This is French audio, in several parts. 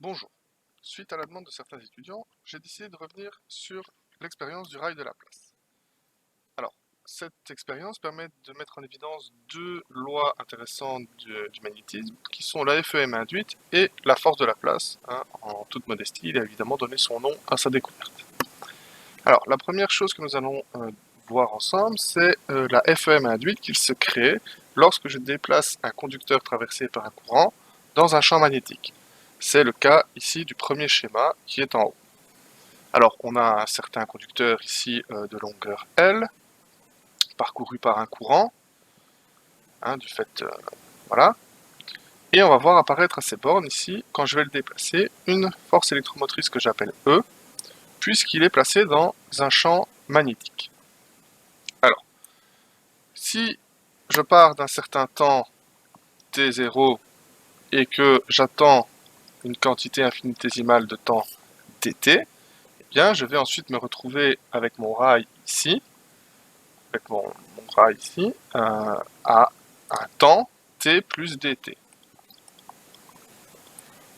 Bonjour. Suite à la demande de certains étudiants, j'ai décidé de revenir sur l'expérience du rail de Laplace. Alors, cette expérience permet de mettre en évidence deux lois intéressantes du magnétisme, qui sont la FEM induite et la force de Laplace. En toute modestie, il a évidemment donné son nom à sa découverte. Alors, la première chose que nous allons voir ensemble, c'est la FEM induite qui se crée lorsque je déplace un conducteur traversé par un courant dans un champ magnétique. C'est le cas ici du premier schéma qui est en haut. Alors, on a un certain conducteur ici de longueur L, parcouru par un courant, du fait, voilà. Et on va voir apparaître à ces bornes ici, quand je vais le déplacer, une force électromotrice que j'appelle E, puisqu'il est placé dans un champ magnétique. Alors, si je pars d'un certain temps t0 et que j'attends une quantité infinitésimale de temps dt, eh bien, je vais ensuite me retrouver avec mon rail ici, à un temps t plus dt.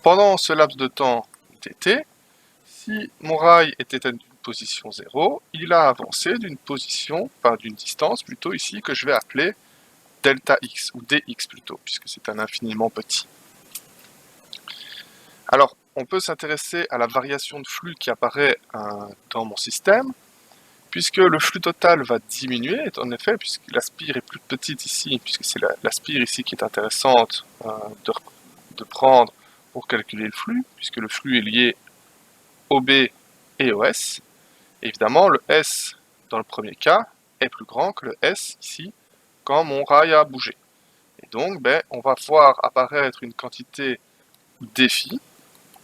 Pendant ce laps de temps dt, si mon rail était à une position 0, il a avancé d'une position, enfin d'une distance plutôt ici, que je vais appeler delta x, ou dx plutôt, puisque c'est un infiniment petit. Alors, on peut s'intéresser à la variation de flux qui apparaît dans mon système, puisque le flux total va diminuer, en effet, puisque la spire est plus petite ici, puisque c'est la spire ici qui est intéressante de prendre pour calculer le flux, puisque le flux est lié au B et au S. Évidemment, le S, dans le premier cas, est plus grand que le S ici, quand mon rail a bougé. Et donc, on va voir apparaître une quantité défi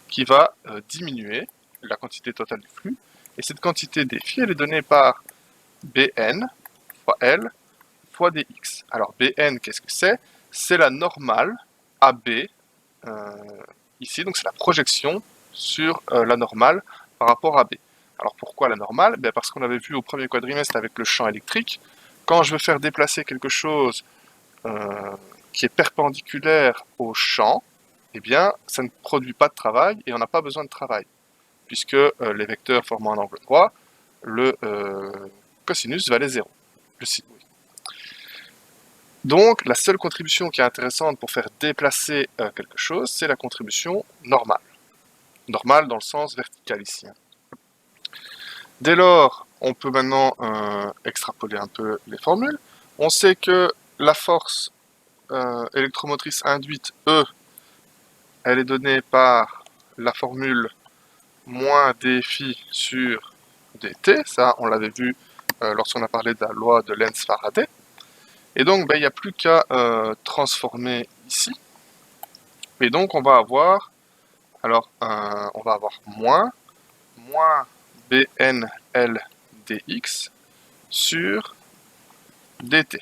qui va diminuer la quantité totale du flux. Et cette quantité défi, elle est donnée par Bn fois L fois dx. Alors Bn, qu'est-ce que c'est? C'est la normale AB ici, donc c'est la projection sur la normale par rapport à B. Alors pourquoi la normale? Parce qu'on avait vu au premier quadrimestre avec le champ électrique, quand je veux faire déplacer quelque chose qui est perpendiculaire au champ, eh bien ça ne produit pas de travail et on n'a pas besoin de travail, puisque les vecteurs formant un angle droit, le cosinus valait 0. Oui. Donc la seule contribution qui est intéressante pour faire déplacer quelque chose, c'est la contribution normale. Normale dans le sens vertical ici. Dès lors, on peut maintenant extrapoler un peu les formules. On sait que la force électromotrice induite E, elle est donnée par la formule moins dφ sur dt. Ça, on l'avait vu lorsqu'on a parlé de la loi de Lenz-Faraday. Et donc, il n'y a plus qu'à transformer ici. Et donc, on va avoir, moins BNL dx sur dt.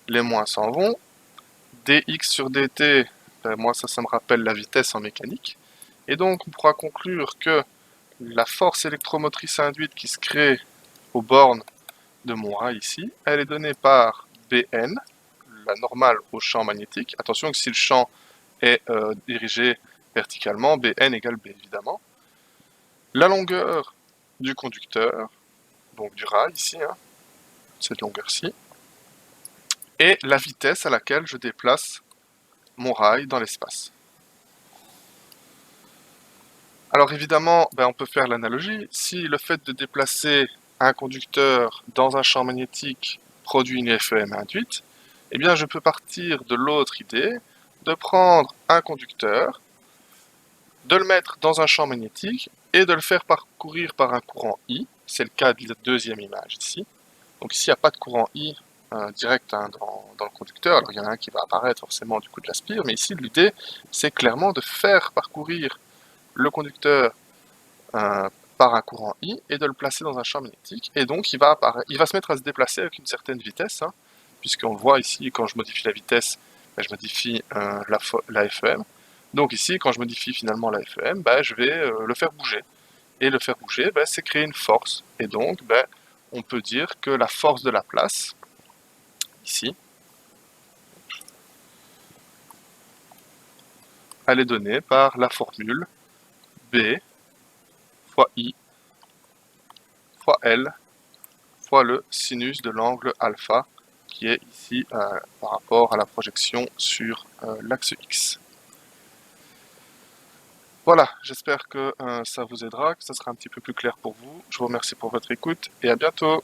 Les moins s'en vont. dx sur dt, moi ça me rappelle la vitesse en mécanique. Et donc, on pourra conclure que la force électromotrice induite qui se crée aux bornes de mon rail ici, elle est donnée par Bn, la normale au champ magnétique. Attention que si le champ est dirigé verticalement, Bn égale B évidemment. La longueur du conducteur, donc du rail ici, cette longueur-ci, et la vitesse à laquelle je déplace mon rail dans l'espace. Alors évidemment, on peut faire l'analogie. Si le fait de déplacer un conducteur dans un champ magnétique produit une FEM induite, eh bien je peux partir de l'autre idée de prendre un conducteur, de le mettre dans un champ magnétique et de le faire parcourir par un courant I. C'est le cas de la deuxième image ici. Donc ici, il n'y a pas de courant I direct dans le conducteur. Alors il y en a un qui va apparaître forcément du coup de la spire, mais ici l'idée, c'est clairement de faire parcourir le conducteur par un courant I et de le placer dans un champ magnétique. Et donc il va se mettre à se déplacer avec une certaine vitesse, puisqu'on le voit ici, quand je modifie la vitesse, je modifie la FEM. Donc ici, quand je modifie finalement la FEM, je vais le faire bouger. Et le faire bouger, c'est créer une force. Et donc, on peut dire que la force de Laplace, ici, elle est donnée par la formule B fois I fois L fois le sinus de l'angle alpha qui est ici par rapport à la projection sur l'axe X. Voilà, j'espère que ça vous aidera, que ça sera un petit peu plus clair pour vous. Je vous remercie pour votre écoute et à bientôt.